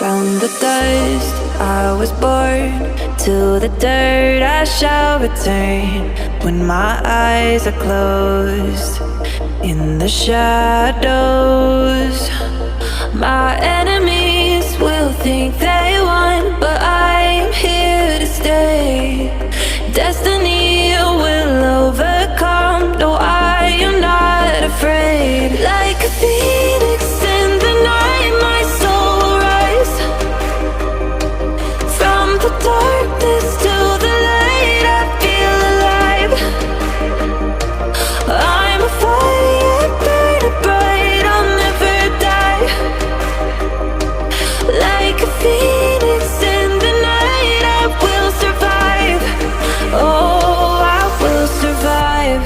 From the dust I was born, to the dirt I shall return. When my eyes are closed, in the shadows, my enemies will think they won, but I'm here to stay. Destiny will overcome, no, I am not afraid. Like a phoenix in the night, my soul will rise. From the darkness to the light, I feel alive. I'm a fire burning bright, I'll never die. Like a phoenix in the night, I will survive. Oh, I will survive.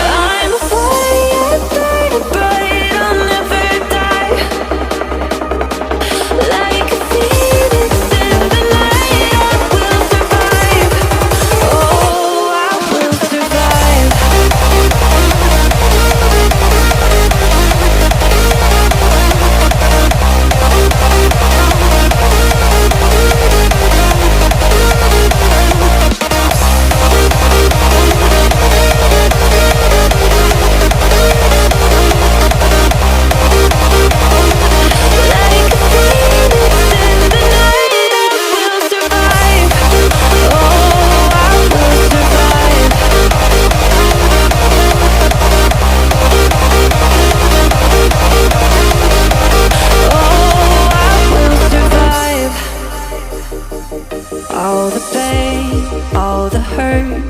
I'm a fire burning bright, I'll never die. Like a phoenix in the night, I will survive. Oh, I will survive. Like a phoenix in the night, I will survive. Oh, I will survive. Oh, I will survive. All the pain, all the hurt,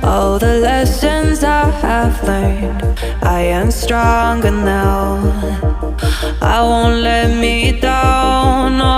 all the lessons I have learned, I am stronger now. I won't let me down. No,